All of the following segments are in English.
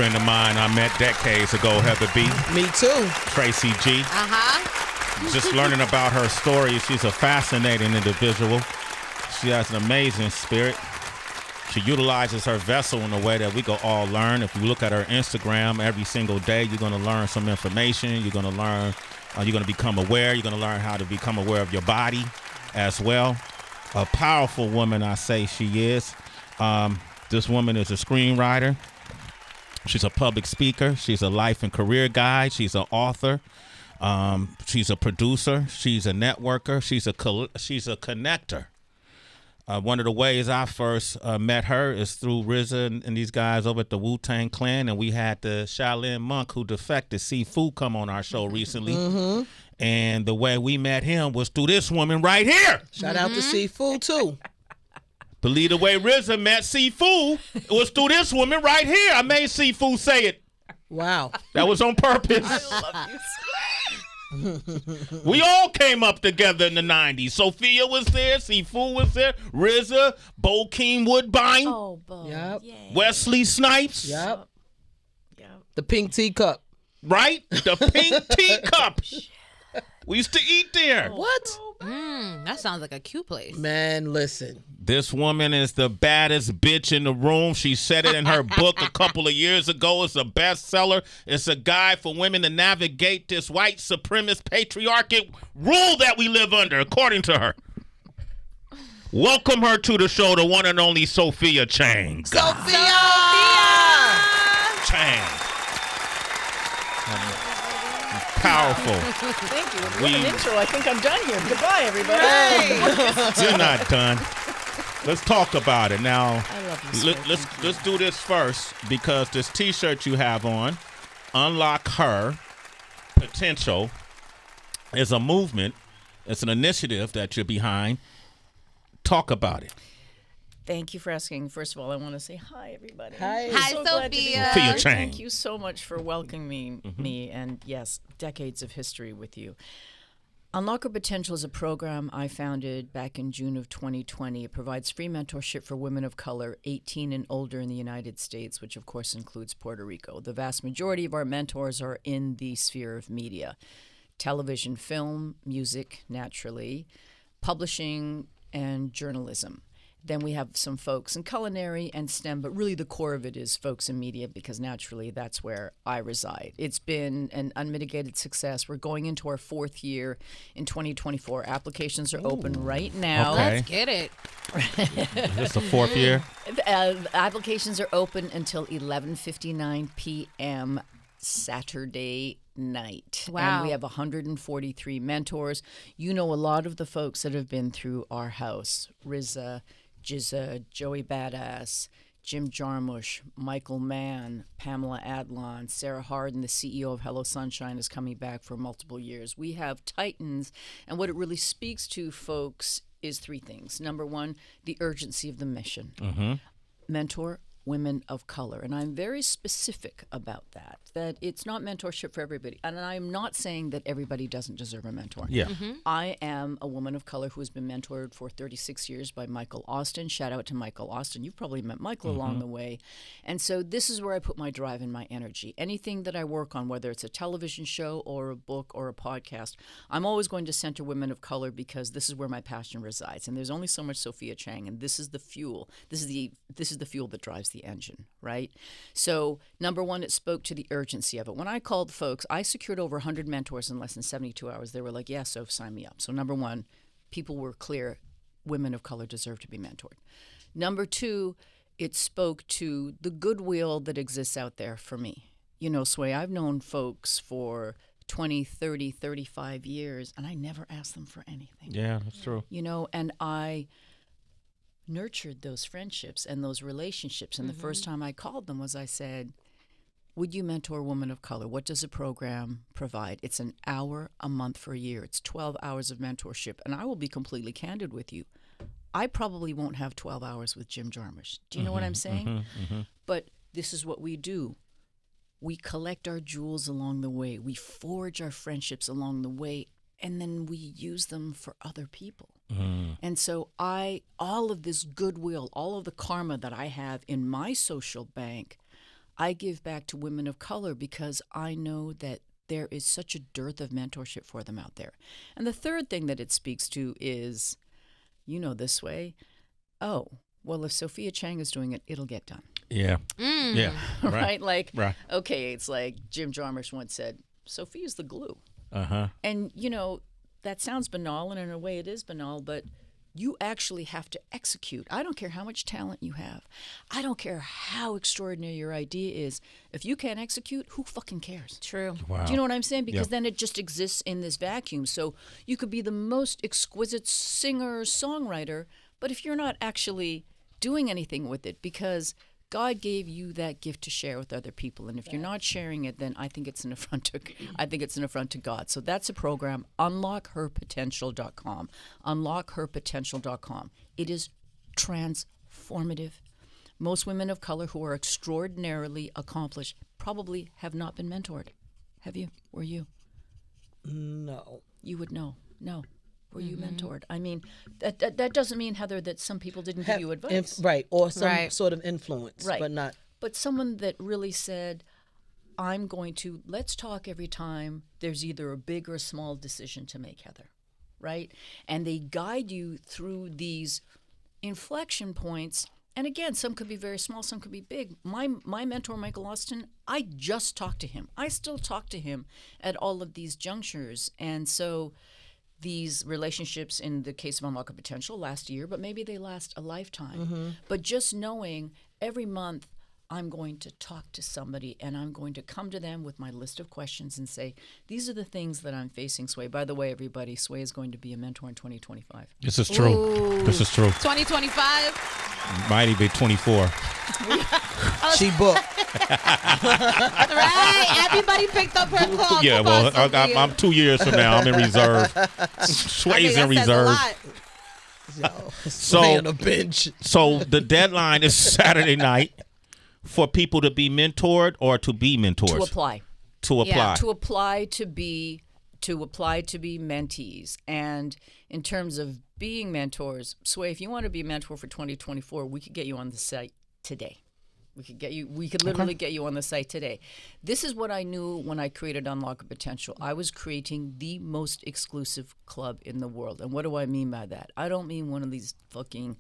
friend of mine I met decades ago, Heather B. Me too. Tracy G. Just learning about her story. She's a fascinating individual. She has an amazing spirit. She utilizes her vessel in a way that we can all learn. If you look at her Instagram every single day, you're going to learn some information. You're going to learn, you're going to become aware. You're going to learn how to become aware of your body as well. A powerful woman, I say she is. This woman is a screenwriter. She's a public speaker. She's a life and career guide. She's an author. She's a producer. She's a networker. She's a connector. One of the ways I first met her is through RZA and these guys over at the Wu-Tang Clan, and we had the Shaolin monk who defected, Sifu, come on our show recently. Mm-hmm. And the way we met him was through this woman right here. Shout out to Sifu, too. Believe the way RZA met Sifu, it was through this woman right here. I made Sifu say it. Wow. That was on purpose. I love you. We all came up together in the 90s. Sophia was there. Sifu was there. RZA, Bokeem Woodbine. Oh, Bo. Yep. Yay. Wesley Snipes. Yep. Yep. The pink teacup. Right? The pink teacup. We used to eat there. What? That sounds like a cute place. Man, listen. This woman is the baddest bitch in the room. She said it in her book a couple of years ago. It's a bestseller. It's a guide for women to navigate this white supremacist patriarchal rule that we live under, according to her. Welcome her to the show, the one and only Sophia Chang. Sophia! Chang. Powerful. Thank you. What an intro. I think I'm done here. Goodbye, everybody. You're not done. Let's talk about it now. I love you. Let's do this first, because this T-shirt you have on, Unlock Her Potential, is a movement. It's an initiative that you're behind. Talk about it. Thank you for asking. First of all, I want to say hi, everybody. Hi. I'm Hi, so glad to be Sophia. here. Sophia Chang. Thank you so much for welcoming me, and yes, decades of history with you. Unlock Her Potential is a program I founded back in June of 2020. It provides free mentorship for women of color 18 and older in the United States, which of course includes Puerto Rico. The vast majority of our mentors are in the sphere of media, television, film, music, naturally, publishing, and journalism. Then we have some folks in culinary and STEM, but really the core of it is folks in media, because naturally that's where I reside. It's been an unmitigated success. We're going into our fourth year in 2024. Applications are open right now. Okay. Let's get it. Is this the fourth year? Applications are open until 11:59 p.m. Saturday night. Wow. And we have 143 mentors. You know a lot of the folks that have been through our house. RZA, Jizza, Joey Badass, Jim Jarmusch, Michael Mann, Pamela Adlon, Sarah Hardin, the CEO of Hello Sunshine, is coming back for multiple years. We have titans, and what it really speaks to, folks, is three things. Number one, the urgency of the mission. Mentor women of color. And I'm very specific about that it's not mentorship for everybody. And I'm not saying that everybody doesn't deserve a mentor. Yeah. I am a woman of color who has been mentored for 36 years by Michael Austin. Shout out to Michael Austin. You've probably met Michael along the way. And so this is where I put my drive and my energy. Anything that I work on, whether it's a television show or a book or a podcast, I'm always going to center women of color, because this is where my passion resides. And there's only so much Sophia Chang, and this is the fuel. This is the fuel that drives the engine, right? So number one, it spoke to the urgency of it. When I called folks, I secured over 100 mentors in less than 72 hours. They were like, yeah, so sign me up. So number one, people were clear, women of color deserve to be mentored. Number two, it spoke to the goodwill that exists out there for me. You know, Sway, I've known folks for 20, 30, 35 years, and I never asked them for anything. Yeah, that's true. You know, and I nurtured those friendships and those relationships. And the first time I called them was, I said, would you mentor a woman of color? What does the program provide? It's an hour a month for a year. It's 12 hours of mentorship. And I will be completely candid with you. I probably won't have 12 hours with Jim Jarmusch. Do you know what I'm saying? But this is what we do. We collect our jewels along the way. We forge our friendships along the way. And then we use them for other people. And so all of this goodwill, all of the karma that I have in my social bank, I give back to women of color because I know that there is such a dearth of mentorship for them out there. And the third thing that it speaks to is, this way, oh, well, if Sophia Chang is doing it, it'll get done. Yeah. Yeah. Right? Right. Okay, it's like Jim Jarmusch once said, Sophia's the glue. Uh-huh. And, that sounds banal, and in a way it is banal, but you actually have to execute. I don't care how much talent you have. I don't care how extraordinary your idea is. If you can't execute, who fucking cares? True. Wow. Do you know what I'm saying? Because then it just exists in this vacuum. So you could be the most exquisite singer, songwriter, but if you're not actually doing anything with it, because God gave you that gift to share with other people, and if you're not sharing it, then I think it's an affront to God. So that's a program, unlockherpotential.com. Unlockherpotential.com. It is transformative. Most women of color who are extraordinarily accomplished probably have not been mentored. Have you? Were you? No. You would know. No. Were you mentored? I mean, that doesn't mean, Heather, that some people didn't give you advice. Right. Or some sort of influence. Right. But not. But someone that really said, let's talk every time there's either a big or a small decision to make, Heather. Right? And they guide you through these inflection points. And again, some could be very small, some could be big. My mentor, Michael Austin, I just talked to him. I still talk to him at all of these junctures. And so these relationships, in the case of Unlock Her Potential, last year, but maybe they last a lifetime. But just knowing every month I'm going to talk to somebody and I'm going to come to them with my list of questions and say, these are the things that I'm facing, Sway. By the way, everybody, Sway is going to be a mentor in 2025. This is true. Ooh. This is true. 2025. Might even be 24. She booked. Right. Everybody picked up her call. Yeah, Come well, on, Sophia. I'm 2 years from now. I'm in reserve. Sway's in reserve. Sway on a bench. So the deadline is Saturday night for people to be mentored or to be mentors. To apply. To apply. Yeah, To apply to be mentees. And in terms of being mentors, Sway, if you want to be a mentor for 2024, we could get you on the site today. We could literally get you on the site today. This is what I knew when I created Unlock Your Potential. I was creating the most exclusive club in the world. And what do I mean by that? I don't mean one of these fucking,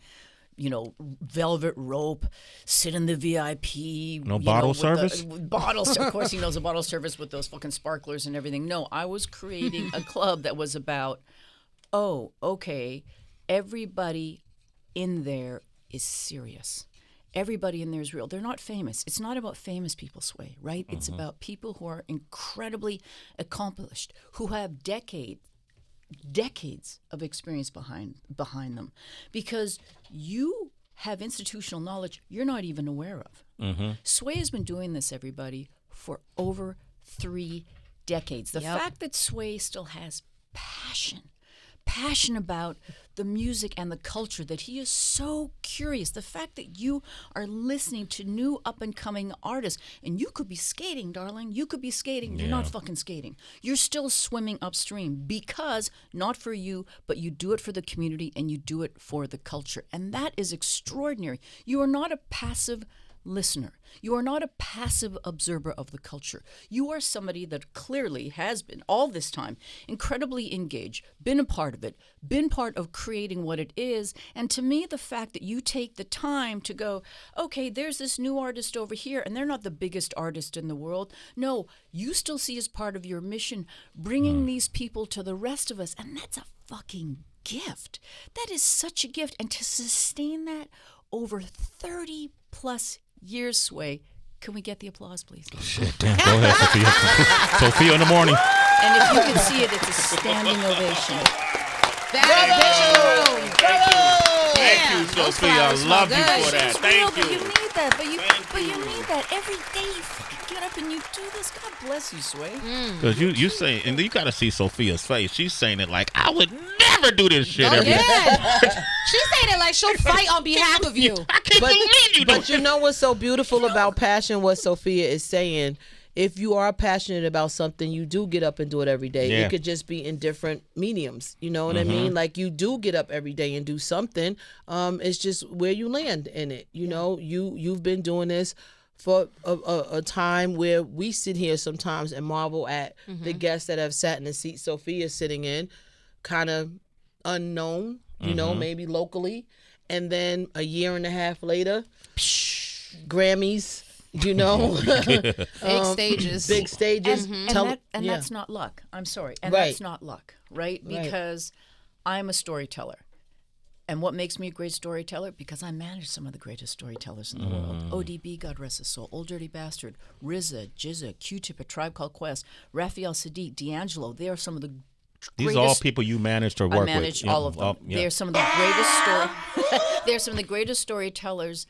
velvet rope, sit in the VIP. No bottle service? Bottles. Of course he knows a bottle service with those fucking sparklers and everything. No, I was creating a club that was about, everybody in there is serious. Everybody in there is real. They're not famous. It's not about famous people, Sway, right? It's about people who are incredibly accomplished, who have decades of experience behind them, because you have institutional knowledge you're not even aware of. Sway has been doing this, everybody, for over 3 decades. The fact that Sway still has passion about the music and the culture, that he is so curious, the fact that you are listening to new up-and-coming artists, and you could be skating, darling, you could be skating, you're not fucking skating. You're still swimming upstream, because, not for you, but you do it for the community and you do it for the culture. And that is extraordinary. You are not a passive listener. You are not a passive observer of the culture. You are somebody that clearly has been, all this time, incredibly engaged, been a part of it, been part of creating what it is. And to me, the fact that you take the time to go, okay, there's this new artist over here, and they're not the biggest artist in the world. No, you still see as part of your mission bringing these people to the rest of us. And that's a fucking gift. That is such a gift. And to sustain that over 30 plus years, Sway. Can we get the applause, please? Shit, damn. Go ahead, Sophia. Sophia in the morning. And if you can see it, it's a standing ovation. Baddest bitch in the room. Thank you, Sophia. I love you for that. Thank But you you. need that. But you need that every day. You fucking get up and you do this. God bless you, Sway. Because you say, and you got to see Sophia's face. She's saying it like, I would never do this shit every day. Yeah. She's saying it like she'll fight on behalf of you. I can't believe you do But you know what's so beautiful about passion, what Sophia is saying? If you are passionate about something, you do get up and do it every day. Yeah. It could just be in different mediums. You know what I mean? Like, you do get up every day and do something. It's just where you land in it. You know, you've been doing this for a time where we sit here sometimes and marvel at the guests that have sat in the seat Sophia's sitting in, kind of unknown, you know, maybe locally. And then a year and a half later, Grammys, you know. Big stages. And that's not luck. I'm sorry. And that's not luck, right? Because I'm a storyteller. And what makes me a great storyteller? Because I manage some of the greatest storytellers in the world. ODB, God rest his soul. Old Dirty Bastard. RZA, Jizza, Q-Tip, A Tribe Called Quest. Raphael Sadiq, D'Angelo. They are some of the These are all people you managed or work with. I manage all of them. They're some of the greatest They're some of the greatest storytellers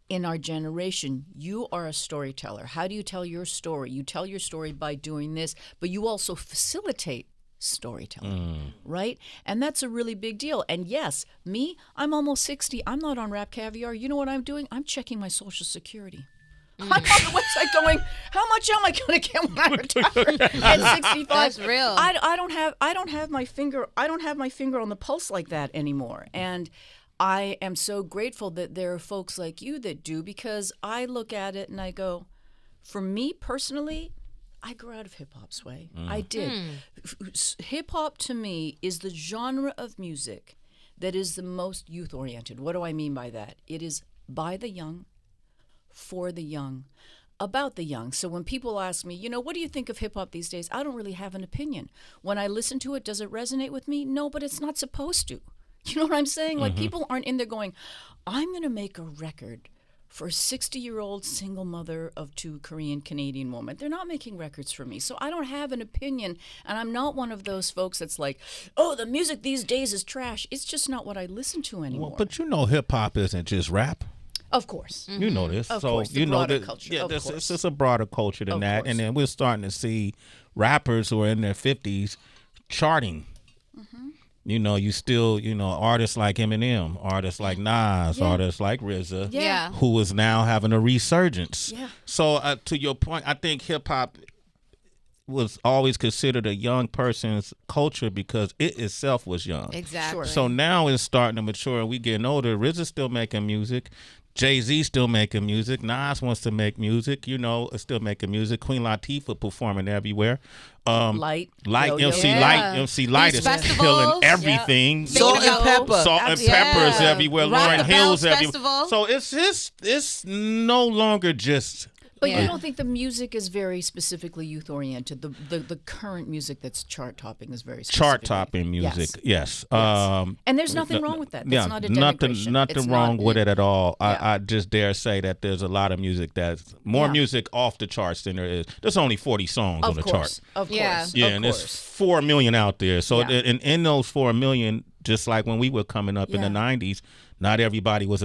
in our generation. You are a storyteller. How do you tell your story? You tell your story by doing this, but you also facilitate storytelling, right? And that's a really big deal. And yes, me, I'm almost 60. I'm not on Rap Caviar. You know what I'm doing? I'm checking my Social Security. I'm on the website going, how much am I going to get when I retire at 65? That's real. I don't have my finger on the pulse like that anymore. And I am so grateful that there are folks like you that do, because I look at it and I go, for me personally, I grew out of hip-hop, Sway. I did. Hip-hop to me is the genre of music that is the most youth-oriented. What do I mean by that? It is by the young, for the young, about the young. So when people ask me, you know, what do you think of hip-hop these days? I don't really have an opinion. When I listen to it, does it resonate with me? No, but it's not supposed to. You know what I'm saying? Like, people aren't in there going, I'm going to make a record for a 60-year-old single mother of 2 Korean-Canadian women. They're not making records for me. So I don't have an opinion, and I'm not one of those folks that's like, oh, the music these days is trash. It's just not what I listen to anymore. Well, but you know hip-hop isn't just rap. Of course. You know this. Of so course, the you know broader that culture. yeah, Of this course. it's a broader culture than Of that. course. And then we're starting to see rappers who are in their 50s charting. You know, you still, you know, artists like Eminem, artists like Nas, artists like RZA, Yeah. who is now having a resurgence. Yeah. So to your point, I think hip hop was always considered a young person's culture because it itself was young. Exactly. So now it's starting to mature and we getting older. RZA's still making music. Jay-Z still making music. Nas wants to make music, you know, still making music. Queen Latifah performing everywhere. Light. MC Yeah. Light. MC Light These is festivals. killing everything. Salt and pepper. Salt and Yeah. pepper is everywhere. Rock Lauryn the Hill's Bells everywhere. Festival. So it's no longer just But Yeah. you don't think the music is very specifically youth-oriented? The current music that's chart-topping is very specific. chart-topping music. Yes. And there's nothing wrong with that. That's not a denigration. Nothing It's wrong not- with it at all. Yeah. I just dare say that there's a lot of music that's more music off the charts than there is. There's only 40 songs on Of the course. chart. Of course. Yeah. Yeah, of and course. there's 4 million out there. So Yeah. in those 4 million, just like when we were coming up in the 90s, not everybody was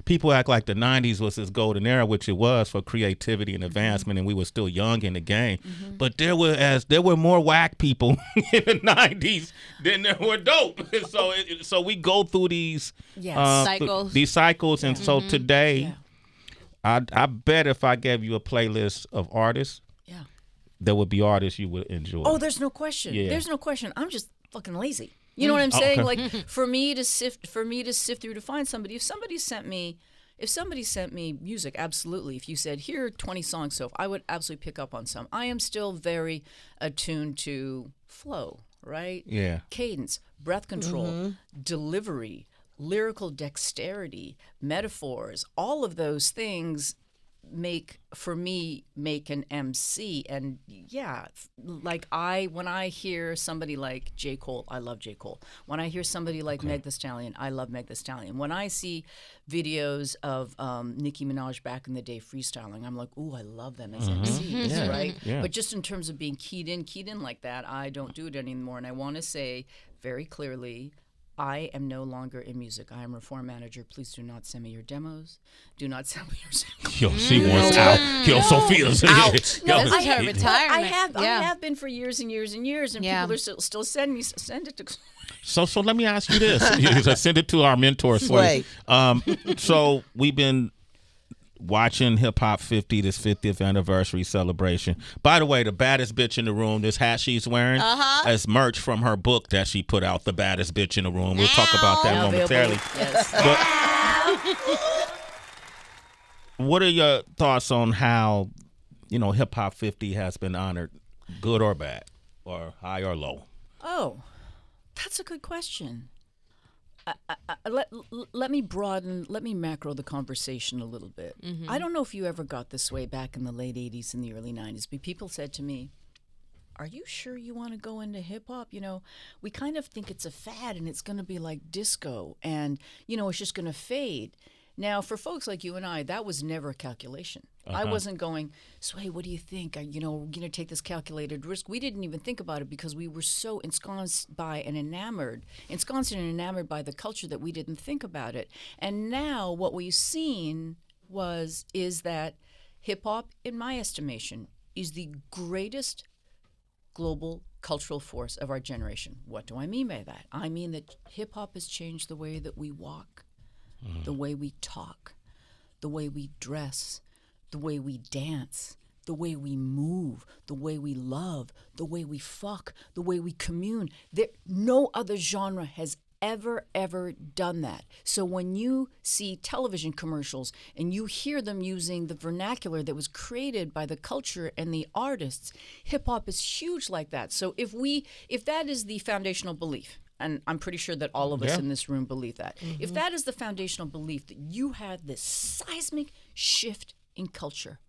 people act like the 90s was this golden era, which it was for creativity and advancement, and we were still young in the game. But there were more whack people in the 90s than there were dope. So we go through these Cycles. these cycles, and so today, I bet if I gave you a playlist of artists, there would be artists you would enjoy. Oh, there's no question. Yeah. There's no question. I'm just fucking lazy. You know what I'm saying? okay. Like for me to sift through to find somebody. If somebody sent me music, absolutely. If you said here are 20 songs, so I would absolutely pick up on some. I am still very attuned to flow, right? Yeah. Cadence, breath control, delivery, lyrical dexterity, metaphors. All of those things make an MC. And like when I hear somebody like J. Cole, I love J. Cole. When I hear somebody like Meg Thee Stallion, I love Meg Thee Stallion. When I see videos of Nicki Minaj back in the day freestyling, I'm like, ooh, I love them as MCs, right? Yeah. But just in terms of being keyed in like that, I don't do it anymore. And I want to say very clearly, I am no longer in music. I am a reform manager. Please do not send me your demos. Do not send me your samples. Yo, she wants out. Yo, Sophia's out. No, This is her retirement. I Yeah. have been for years and years and years, and Yeah. people are still send it to. So let me ask you this. I send it to our mentor, Sway. So we've been watching Hip Hop 50, this 50th anniversary celebration. By the way, the baddest bitch in the room, this hat she's wearing, is merch from her book that she put out, The Baddest Bitch in the Room. We'll talk about that momentarily. Yes. But What are your thoughts on how, Hip Hop 50 has been honored, good or bad, or high or low? Oh, that's a good question. Let me macro the conversation a little bit. I don't know if you ever got this way back in the late 80s and the early 90s, but people said to me, are you sure you want to go into hip hop? We kind of think it's a fad and it's going to be like disco and, it's just going to fade. Now, for folks like you and I, that was never a calculation. I wasn't going, Sway, what do you think? We're going to take this calculated risk. We didn't even think about it because we were so ensconced and enamored by the culture that we didn't think about it. And now what we've seen is that hip hop, in my estimation, is the greatest global cultural force of our generation. What do I mean by that? I mean that hip hop has changed the way that we walk, the way we talk, the way we dress, the way we dance, the way we move, the way we love, the way we fuck, the way we commune. No other genre has ever done that. So when you see television commercials and you hear them using the vernacular that was created by the culture and the artists, hip hop is huge like that. So if that is the foundational belief, and I'm pretty sure that all of us in this room believe that, if that is the foundational belief that you had this seismic shift in culture,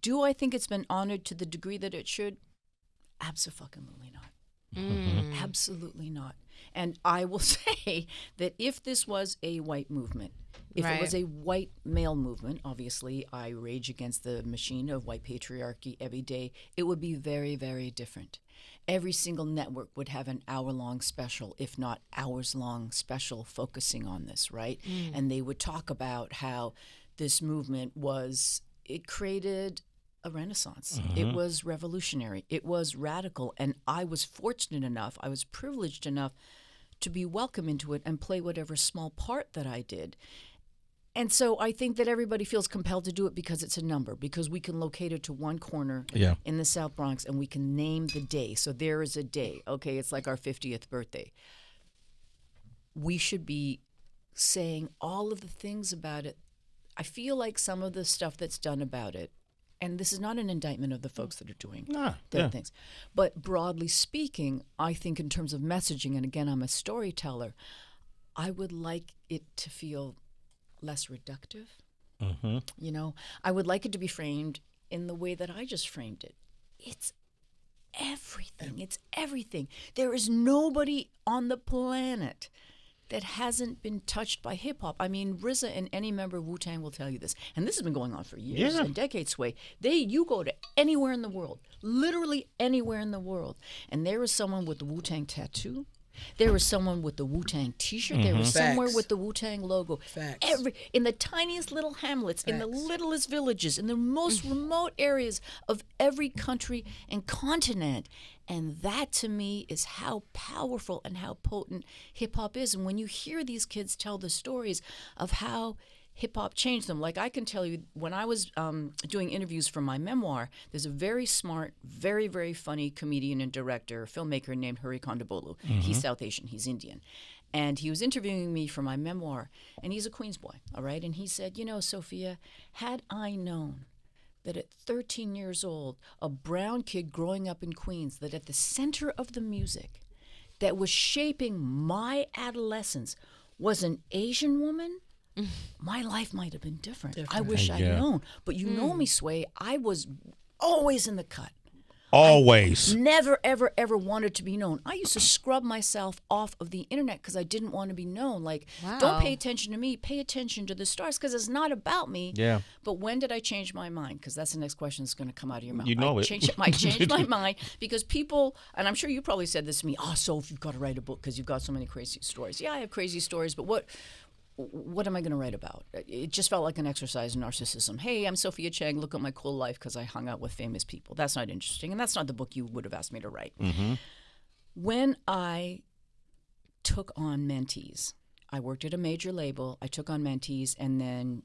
do I think it's been honored to the degree that it should? Absolutely not. Absolutely not. And I will say that if this was a white movement, if it was a white male movement, obviously I rage against the machine of white patriarchy every day, it would be very, very different. Every single network would have an hour-long special, if not hours-long special, focusing on this, right? And they would talk about how this movement it created a renaissance. It was revolutionary. It was radical. And I was fortunate enough, I was privileged enough to be welcome into it and play whatever small part that I did. And so I think that everybody feels compelled to do it because it's a number, because we can locate it to one corner in the South Bronx and we can name the day. So there is a day. Okay, it's like our 50th birthday. We should be saying all of the things about it. I feel like some of the stuff that's done about it, and this is not an indictment of the folks that are doing things, but broadly speaking, I think in terms of messaging, and again, I'm a storyteller, I would like it to feel less reductive. I would like it to be framed in the way that I just framed it. It's everything. It's everything. There is nobody on the planet that hasn't been touched by hip hop. I mean, RZA and any member of Wu-Tang will tell you this. And this has been going on for years and decades, Sway. You go to anywhere in the world, literally anywhere in the world, and there is someone with the Wu-Tang tattoo. There was someone with the Wu-Tang t-shirt. There was somewhere with the Wu-Tang logo. In the tiniest little hamlets, in the littlest villages, in the most remote areas of every country and continent. And that, to me, is how powerful and how potent hip-hop is. And when you hear these kids tell the stories of how hip-hop changed them, like I can tell you, when I was doing interviews for my memoir, there's a very smart, very, very funny comedian and director, filmmaker named Hari Kondabolu. He's South Asian. He's Indian. And he was interviewing me for my memoir, and he's a Queens boy, all right? And he said, Sophia, had I known that at 13 years old, a brown kid growing up in Queens, that at the center of the music that was shaping my adolescence was an Asian woman, my life might have been different. I wish I'd known. But you know me, Sway, I was always in the cut. Always. I never, ever, ever wanted to be known. I used to scrub myself off of the internet because I didn't want to be known. Like, don't pay attention to me. Pay attention to the stars because it's not about me. Yeah. But when did I change my mind? Because that's the next question that's going to come out of your mouth. I changed my mind because people, and I'm sure you probably said this to me, Soph, you've got to write a book because you've got so many crazy stories. Yeah, I have crazy stories, but what am I going to write about? It just felt like an exercise in narcissism. Hey, I'm Sophia Chang. Look at my cool life because I hung out with famous people. That's not interesting, and that's not the book you would have asked me to write. When I took on mentees, I worked at a major label. I took on mentees, and then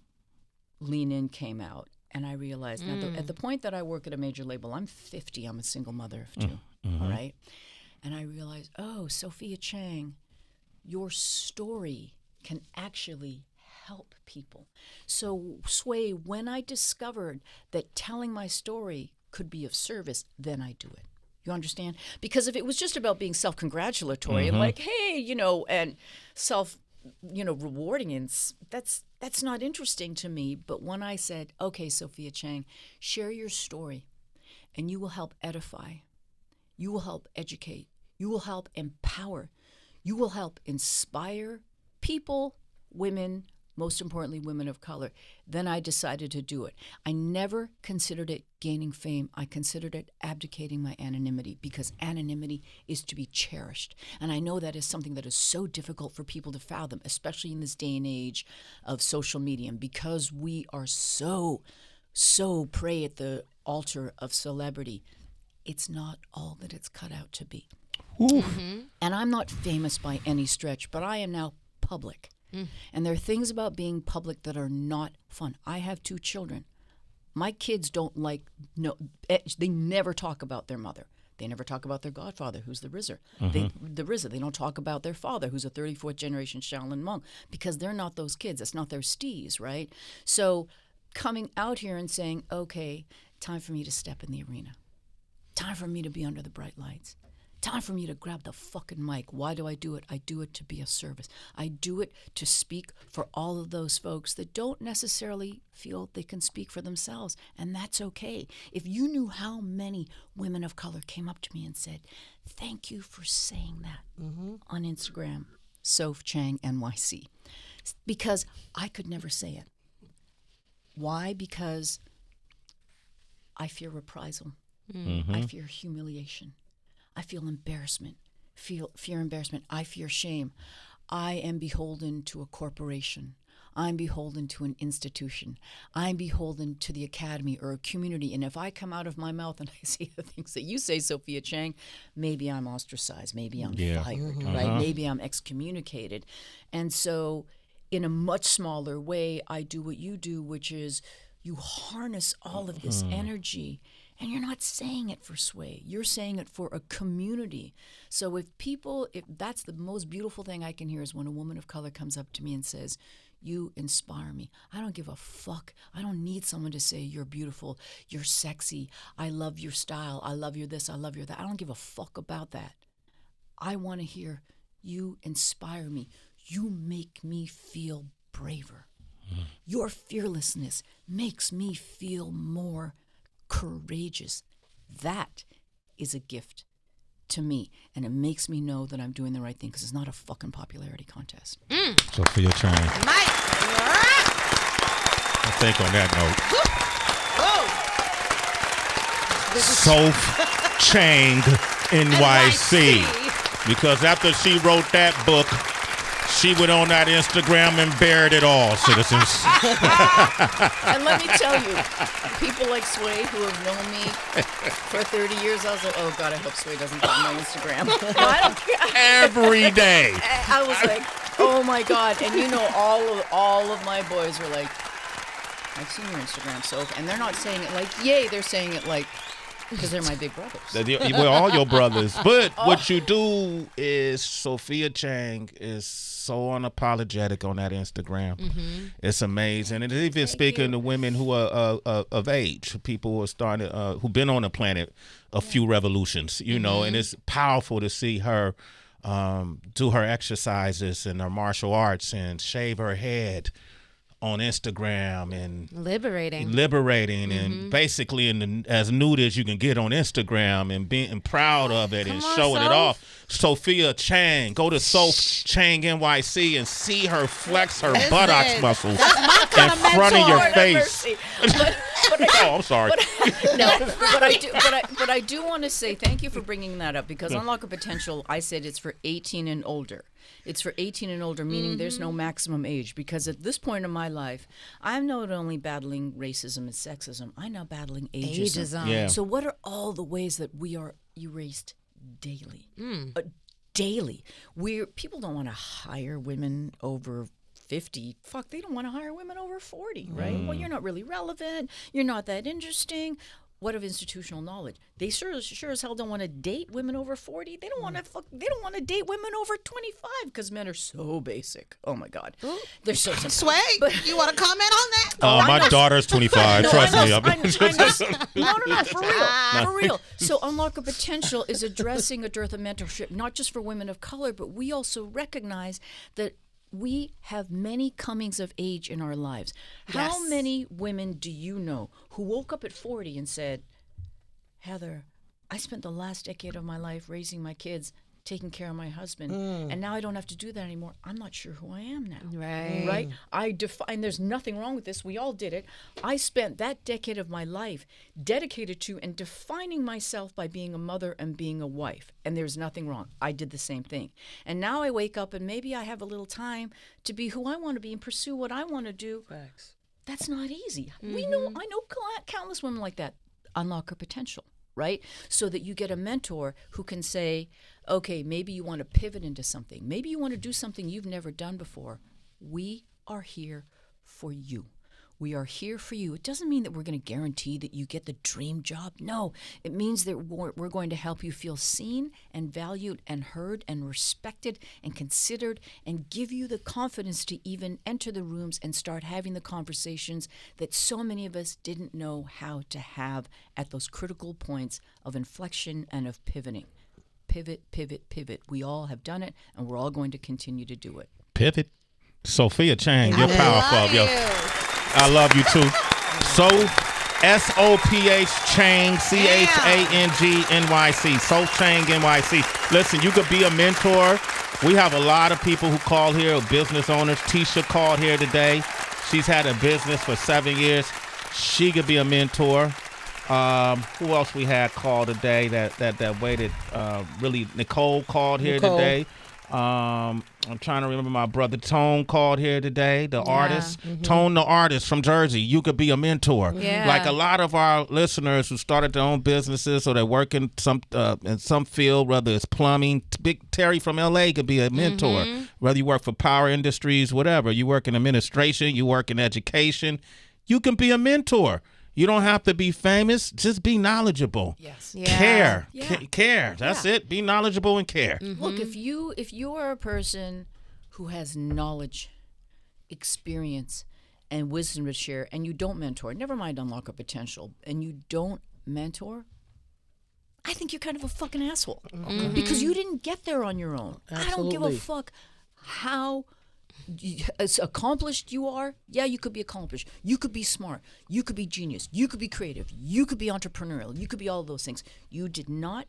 Lean In came out, and I realized now at the point that I work at a major label, I'm 50. I'm a single mother of two. All right, and I realized, Sophia Chang, your story can actually help people. So, Sway, when I discovered that telling my story could be of service, then I do it. You understand? Because if it was just about being self-congratulatory and like, hey, you know, and rewarding, and that's not interesting to me. But when I said, okay, Sophia Chang, share your story, and you will help edify, you will help educate, you will help empower, you will help inspire people, women, most importantly, women of color, then I decided to do it. I never considered it gaining fame. I considered it abdicating my anonymity, because anonymity is to be cherished. And I know that is something that is so difficult for people to fathom, especially in this day and age of social media, and because we are so prey at the altar of celebrity. It's not all that it's cut out to be. And I'm not famous by any stretch, but I am now public. And there are things about being public that are not fun. I have 2 children. My kids don't they never talk about their mother. They never talk about their godfather, who's the RZA. They don't talk about their father, who's a 34th generation Shaolin monk, because they're not those kids. It's not their steez, right? So coming out here and saying, okay, time for me to step in the arena. Time for me to be under the bright lights. Time for me to grab the fucking mic. Why do I do it? I do it to be of service. I do it to speak for all of those folks that don't necessarily feel they can speak for themselves, and that's okay. If you knew how many women of color came up to me and said, thank you for saying that on Instagram, Soph Chang NYC, because I could never say it. Why? Because I fear reprisal. I fear humiliation. I feel embarrassment, fear embarrassment. I fear shame. I am beholden to a corporation. I'm beholden to an institution. I'm beholden to the academy or a community. And if I come out of my mouth and I say the things that you say, Sophia Chang, maybe I'm ostracized. Maybe I'm fired, right? Maybe I'm excommunicated. And so in a much smaller way, I do what you do, which is you harness all of this energy. And you're not saying it for Sway. You're saying it for a community. So if that's the most beautiful thing I can hear, is when a woman of color comes up to me and says, you inspire me. I don't give a fuck. I don't need someone to say you're beautiful, you're sexy, I love your style, I love your this, I love your that. I don't give a fuck about that. I want to hear, you inspire me. You make me feel braver. Your fearlessness makes me feel more courageous. That is a gift to me, and it makes me know that I'm doing the right thing, because it's not a fucking popularity contest. Sophia Chang. I think on that note, Soph Chang NYC, because after she wrote that book, she went on that Instagram and bared it all, citizens. And let me tell you, people like Sway who have known me for 30 years, I was like, oh God, I hope Sway doesn't get my Instagram. No, I don't care. Every day. I was like, oh my God. And you know, all of my boys were like, I've seen your Instagram, Soph. And they're not saying it like, yay, they're saying it like, because they're my big brothers. We're all your brothers. But what you do is, Sophia Chang is so unapologetic on that Instagram. It's amazing. And it's even speaking to women who are of age, people who are starting, who've been on the planet a few revolutions, you know, and it's powerful to see her do her exercises and her martial arts and shave her head on Instagram and liberating and basically as nude as you can get on Instagram, and being proud of it and showing it off. Sophia Chang, go to Soph Chang NYC and see her flex her buttocks muscles in front of your face. Oh, I'm sorry. But I do want to say thank you for bringing that up, because Unlock Your Potential, I said it's for 18 and older. It's for 18 and older, meaning there's no maximum age, because at this point in my life, I'm not only battling racism and sexism, I'm now battling ageism. Yeah. So what are all the ways that we are erased daily? Daily. People don't want to hire women over 50. Fuck, they don't want to hire women over 40, right? Well, you're not really relevant. You're not that interesting. what of institutional knowledge? They sure as hell don't want to date women over 40. They don't want to They don't want to date women over 25 because men are so basic. Oh my God, they're so simple. Sway, you want to comment on that? My daughter's 25. Trust me. No, for real, for real. So Unlock Her Potential is addressing a dearth of mentorship, not just for women of color, but we also recognize that we have many comings of age in our lives. How many women do you know who woke up at 40 and said, Heather, I spent the last decade of my life raising my kids, taking care of my husband, and now I don't have to do that anymore. I'm not sure who I am now. Right? I define, there's nothing wrong with this. We all did it. I spent that decade of my life dedicated to and defining myself by being a mother and being a wife. And there's nothing wrong. I did the same thing. And now I wake up and maybe I have a little time to be who I want to be and pursue what I want to do. Facts. That's not easy. I know countless women like that. Unlock her potential. Right? So that you get a mentor who can say, okay, maybe you want to pivot into something. Maybe you want to do something you've never done before. We are here for you. We are here for you. It doesn't mean that we're going to guarantee that you get the dream job. No, it means that we're going to help you feel seen and valued and heard and respected and considered and give you the confidence to even enter the rooms and start having the conversations that so many of us didn't know how to have at those critical points of inflection and of pivoting. Pivot, pivot, pivot. We all have done it, and we're all going to continue to do it. Pivot. Sophia Chang, you're powerful. Yo. I love you too. SOPH Chang, CHANGNYC. So Chang NYC. Listen, you could be a mentor. We have a lot of people who call here, business owners. Tisha called here today. She's had a business for 7 years. She could be a mentor. Who else we had call today that waited? Really, Nicole called here today. I'm trying to remember my brother Tone called here today, the artist. Tone the artist from Jersey. You could be a mentor. Like a lot of our listeners who started their own businesses or they work in some field, whether it's plumbing. Big Terry from LA could be a mentor. Whether you work for power industries, whatever. You work in administration, you work in education. You can be a mentor. You don't have to be famous. Just be knowledgeable. Yes. Care. Care. That's it. Be knowledgeable and care. Look, if you are a person who has knowledge, experience, and wisdom to share, and you don't mentor, never mind unlock a potential, and you don't mentor, I think you're kind of a fucking asshole. Because you didn't get there on your own. Absolutely. I don't give a fuck how as accomplished you are. Yeah, you could be accomplished. You could be smart. You could be genius. You could be creative. You could be entrepreneurial. You could be all of those things. You did not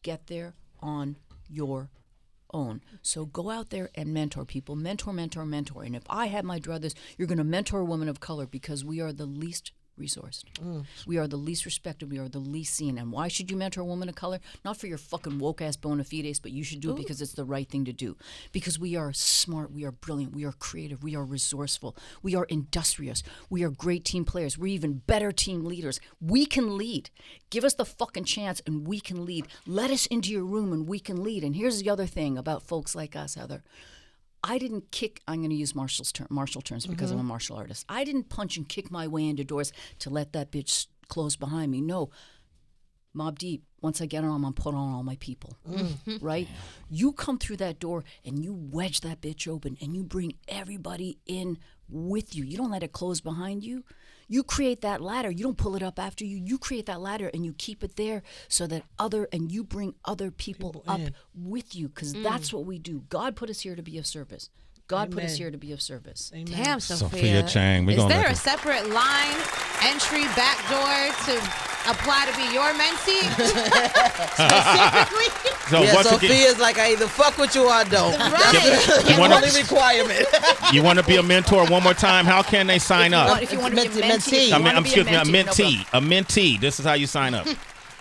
get there on your own. So go out there and mentor people. Mentor. And if I had my druthers, you're going to mentor a woman of color because we are the least resourced. We are the least respected. We are the least seen. And why should you mentor a woman of color? Not for your fucking woke-ass bona fides, but you should do it because it's the right thing to do. Because we are smart. We are brilliant. We are creative. We are resourceful. We are industrious. We are great team players. We're even better team leaders. We can lead. Give us the fucking chance and we can lead. Let us into your room and we can lead. And here's the other thing about folks like us, Heather. I didn't kick, I'm going to use martial terms because I'm a martial artist. I didn't punch and kick my way into doors to let that bitch close behind me. No. Mob Deep, once I get on, I'm going to put on all my people. Right? You come through that door and you wedge that bitch open and you bring everybody in with you. You don't let it close behind you. You create that ladder. You don't pull it up after you. You create that ladder and you keep it there so that and you bring other people up with you because that's what we do. God put us here to be of service. God put us here to be of service. Amen. Damn, Sophia Chang. Is there a separate line, entry, back door to apply to be your mentee? Specifically? So Sophia's like, I either fuck with you or I don't. Right. That's the only requirement. You want to be a mentor one more time? How can they sign up? If you want to be a mentee. A mentee. This is how you sign up.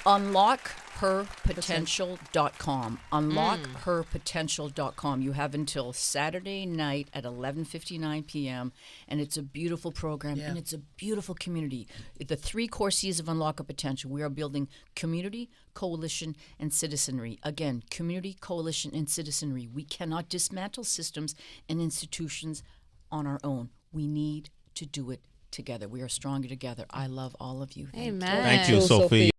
Unlockherpotential.com. Unlockherpotential.com. You have until Saturday night at 11:59 p.m. and it's a beautiful program and it's a beautiful community. The 3 core C's of Unlock Her Potential. We are building community, coalition, and citizenry. Again, community, coalition, and citizenry. We cannot dismantle systems and institutions on our own. We need to do it together. We are stronger together. I love all of you. Thank you. Amen. Thank you, Sophia.